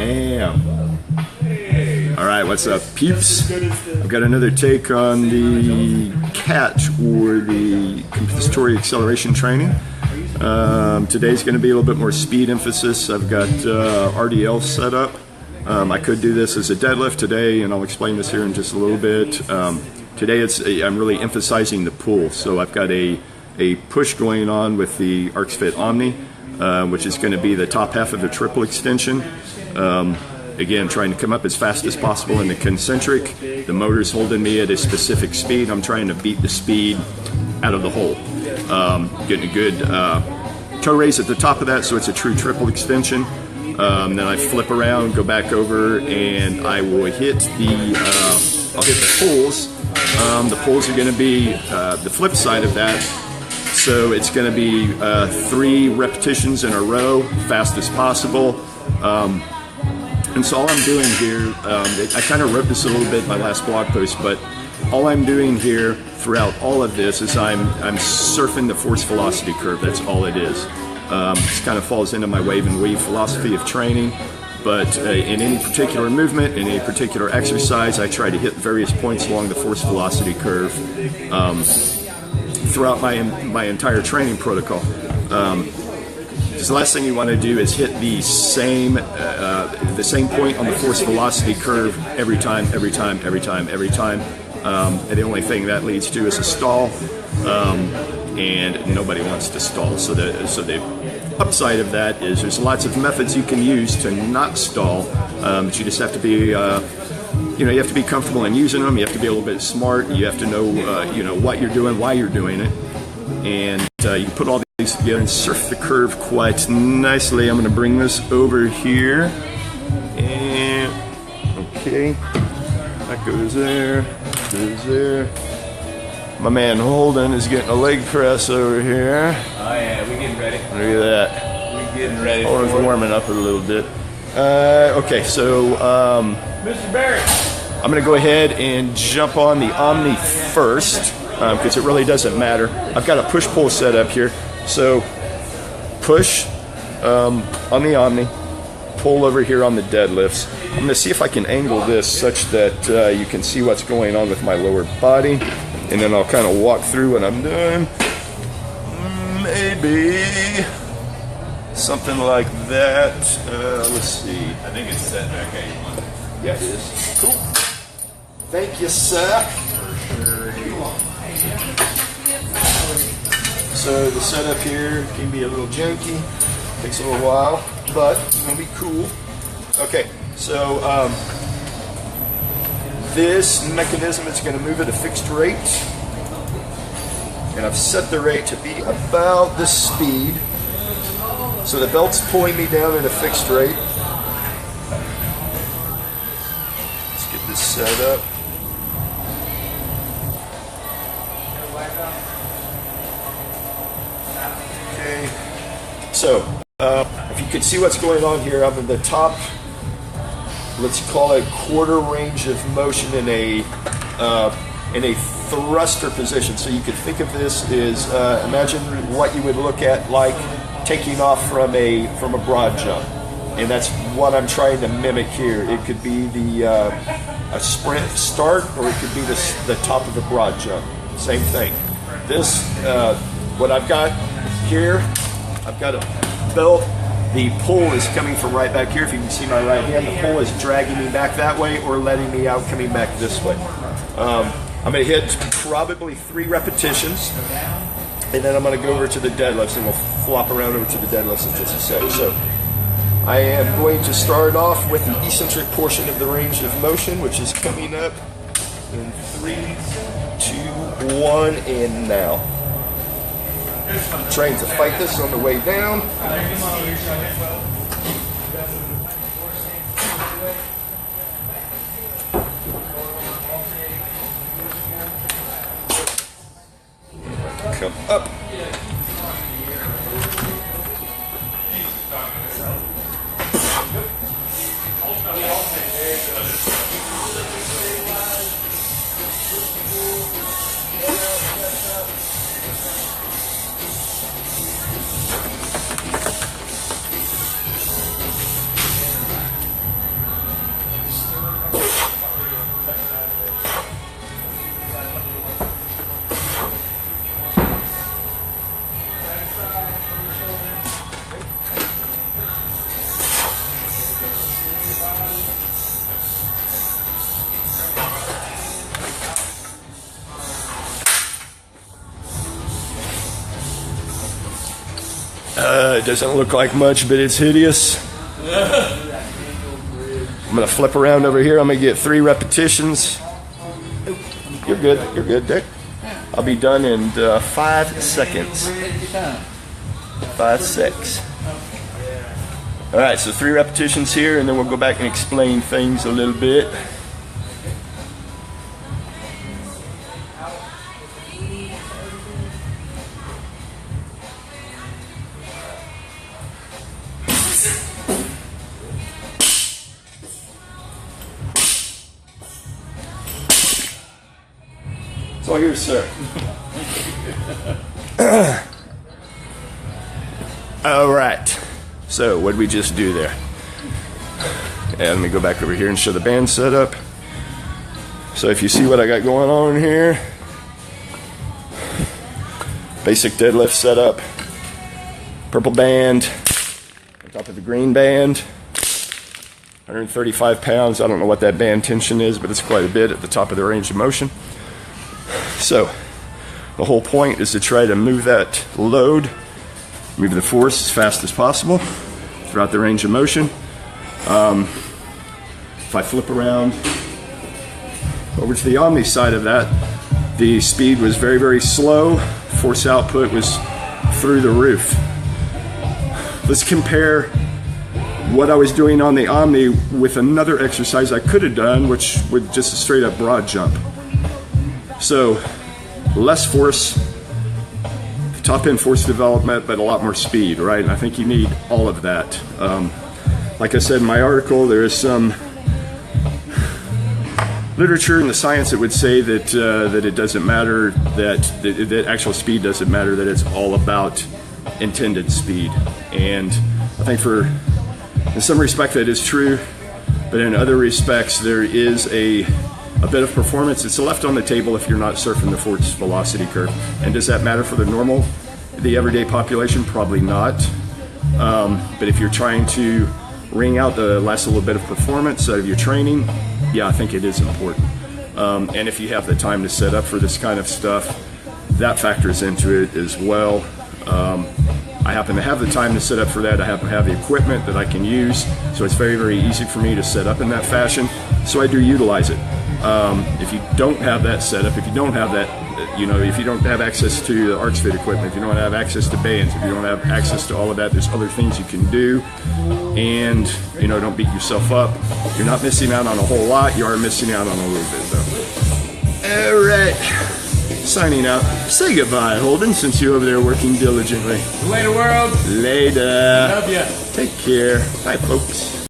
Bam. All right, what's up, peeps? I've got another take on the catch or the compensatory acceleration training. Today's going to be a little bit more speed emphasis. I've got RDL set up. I could do this as a deadlift today, and I'll explain this here in just a little bit. Today I'm really emphasizing the pull. So I've got a push going on with the ArxFit Omni, which is going to be the top half of a triple extension. Again, trying to come up as fast as possible in the concentric. The motor's holding me at a specific speed. I'm trying to beat the speed out of the hole. Getting a good toe raise at the top of that, so it's a true triple extension. Then I flip around, go back over, and I will hit I'll hit the pulls. The pulls are going to be the flip side of that. So it's going to be 3 repetitions in a row, fast as possible. And so all I'm doing here, I kind of wrote this a little bit in my last blog post, but all I'm doing here throughout all of this is I'm surfing the force velocity curve. That's all it is. This kind of falls into my wave and weave philosophy of training, but in any particular movement, in any particular exercise, I try to hit various points along the force velocity curve throughout my entire training protocol. Because the last thing you want to do is hit the same point on the force velocity curve every time. And the only thing that leads to is a stall, and nobody wants to stall. So the upside of that is there's lots of methods you can use to not stall, but you just have to be you have to be comfortable in using them. You have to be a little bit smart. You have to know what you're doing, why you're doing it, and you can put all these together and surf the curve quite nicely. I'm going to bring this over here, and okay, that goes there, goes there. My man Holden is getting a leg press over here. Oh yeah, we getting ready. Look at that. We getting ready. Holden's warming up a little bit. Okay, so Mr. Barrett, I'm going to go ahead and jump on the Omni first, because it really doesn't matter. I've got a push-pull set up here. So push on the Omni, pull over here on the deadlifts. I'm going to see if I can angle this such that you can see what's going on with my lower body, and then I'll kind of walk through what I'm doing. Maybe something like that. Let's see. I think it's set back at you. Yeah, it is. Cool. Thank you, sir. For sure. So the setup here can be a little janky. Takes a little while, but it's going to be cool. Okay, so this mechanism is going to move at a fixed rate. And I've set the rate to be about the speed. So the belt's pulling me down at a fixed rate. Let's get this set up. Okay. So, if you can see what's going on here, I'm in the top, let's call it quarter range of motion in a thruster position. So you could think of this as imagine what you would look at like taking off from a broad jump, and that's what I'm trying to mimic here. It could be a sprint start, or it could be the top of a broad jump. Same thing. This what I've got here, I've got a belt. The pull is coming from right back here. If you can see my right hand, the pull is dragging me back that way or letting me out coming back this way. I'm going to hit probably 3 repetitions, and then I'm going to go over to the deadlifts, and we'll flop around over to the deadlifts in just a sec. So I am going to start off with the eccentric portion of the range of motion, which is coming up in 3, 2, 1, and now. I'm trying to fight this on the way down. Come up. It doesn't look like much, but it's hideous. I'm gonna flip around over here. I'm gonna get 3 repetitions. You're good, Dick. I'll be done in 5 seconds. 5, 6. All right, so 3 repetitions here, and then we'll go back and explain things a little bit. It's all yours, sir. All right. So what did we just do there? And let me go back over here and show the band setup. So if you see what I got going on here, basic deadlift setup, purple band on top of the green band, 135 pounds. I don't know what that band tension is, but it's quite a bit at the top of the range of motion. So the whole point is to try to move that load, move the force as fast as possible throughout the range of motion. If I flip around over to the Omni side of that, the speed was very, very slow. Force output was through the roof. Let's compare what I was doing on the Omni with another exercise I could have done, which would just a straight up broad jump. So less force, top end force development, but a lot more speed, right? And I think you need all of that. Like I said in my article, there is some literature in the science that would say that that it doesn't matter, that actual speed doesn't matter, that it's all about intended speed. And I think in some respect that is true, but in other respects there is a bit of performance. It's left on the table if you're not surfing the force velocity curve. And does that matter for the everyday population? Probably not. But if you're trying to wring out the last little bit of performance out of your training, yeah, I think it is important. And if you have the time to set up for this kind of stuff, that factors into it as well. I happen to have the time to set up for that. I happen to have the equipment that I can use, so it's very, very easy for me to set up in that fashion. So I do utilize it. If you don't have that setup, if you don't have that, if you don't have access to the ArxFit equipment, if you don't have access to bands, if you don't have access to all of that, there's other things you can do. And, don't beat yourself up. You're not missing out on a whole lot. You are missing out on a little bit, though. All right. Signing out. Say goodbye, Holden, since you're over there working diligently. Later, world. Later. Love ya. Take care. Bye, folks.